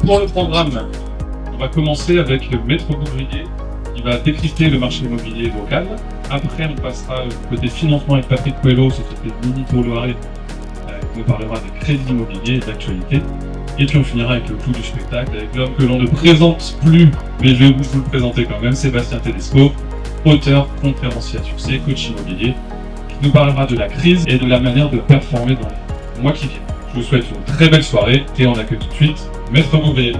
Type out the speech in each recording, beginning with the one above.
Pour le programme, on va commencer avec Maître Bouvrier qui va décrypter le marché immobilier local. Après, on passera côté financement avec Patrick Coelho, société Mini Tour Loiret, qui nous parlera des crédits immobiliers et d'actualité. Et puis on finira avec le clou du spectacle, avec l'homme que l'on ne présente plus, mais je vais vous le présenter quand même, Sébastien Tedesco, auteur, conférencier à succès, coach immobilier, qui nous parlera de la crise et de la manière de performer dans les mois qui viennent. Je vous souhaite une très belle soirée et on accueille tout de suite Maître Bouvrier.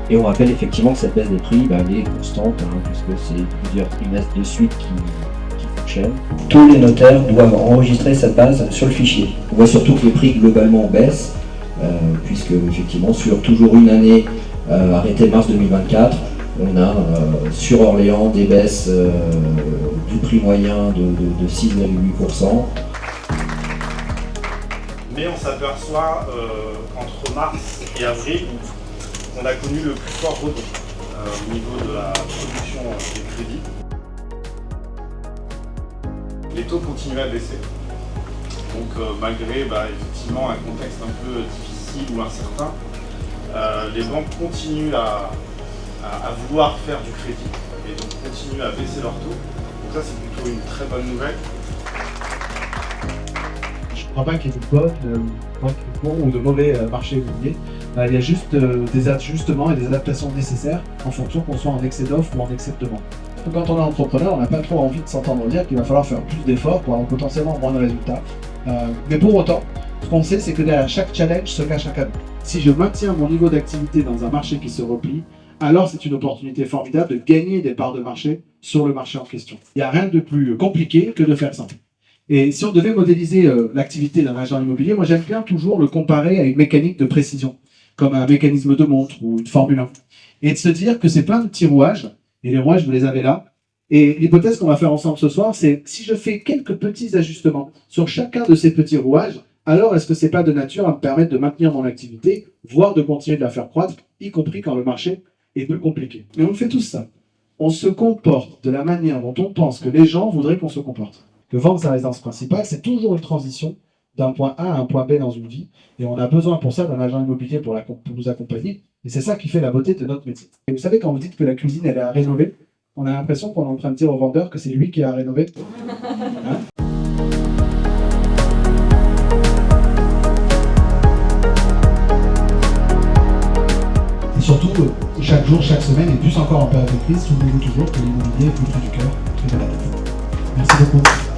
Et on rappelle effectivement que cette baisse des prix, elle est constante, puisque c'est plusieurs trimestres de suite qui fonctionnent. Tous les notaires doivent enregistrer cette base sur le fichier. On voit surtout que les prix globalement baissent, puisque effectivement sur toujours une année arrêtée mars 2024, on a sur Orléans des baisses du prix moyen de 6,8%. Mais on s'aperçoit qu'entre mars et avril, on a connu le plus fort rebond au niveau de la production des crédits. Les taux continuent à baisser. Donc malgré effectivement un contexte un peu difficile ou incertain, les banques continuent à vouloir faire du crédit et donc continuent à baisser leurs taux. Donc ça c'est plutôt une très bonne nouvelle. Je ne crois pas qu'il y ait de bons ou de mauvais marché immobilier. Il y a juste des ajustements et des adaptations nécessaires en fonction qu'on soit en excès d'offres ou en excès de demande. Quand on est entrepreneur, on n'a pas trop envie de s'entendre dire qu'il va falloir faire plus d'efforts pour avoir potentiellement moins de résultats. Mais pour autant, ce qu'on sait, c'est que derrière chaque challenge se cache un cadeau. Si je maintiens mon niveau d'activité dans un marché qui se replie, alors c'est une opportunité formidable de gagner des parts de marché sur le marché en question. Il n'y a rien de plus compliqué que de faire ça. Et si on devait modéliser l'activité d'un agent immobilier, moi j'aime bien toujours le comparer à une mécanique de précision, comme un mécanisme de montre ou une Formule 1. Et de se dire que c'est plein de petits rouages, et les rouages, vous les avez là. Et l'hypothèse qu'on va faire ensemble ce soir, c'est si je fais quelques petits ajustements sur chacun de ces petits rouages, alors est-ce que c'est pas de nature à me permettre de maintenir mon activité, voire de continuer de la faire croître, y compris quand le marché est plus compliqué. Mais on fait tout ça. On se comporte de la manière dont on pense que les gens voudraient qu'on se comporte. Que vendre sa résidence principale, c'est toujours une transition d'un point A à un point B dans une vie. Et on a besoin pour ça d'un agent immobilier pour nous accompagner. Et c'est ça qui fait la beauté de notre métier. Et vous savez, quand vous dites que la cuisine, elle est à rénover, on a l'impression qu'on est en train de dire au vendeur que c'est lui qui a rénové. Et surtout, chaque jour, chaque semaine, et plus encore en période de crise, souvenez-vous toujours que l'immobilier est plus près du cœur que de la tête. Merci beaucoup.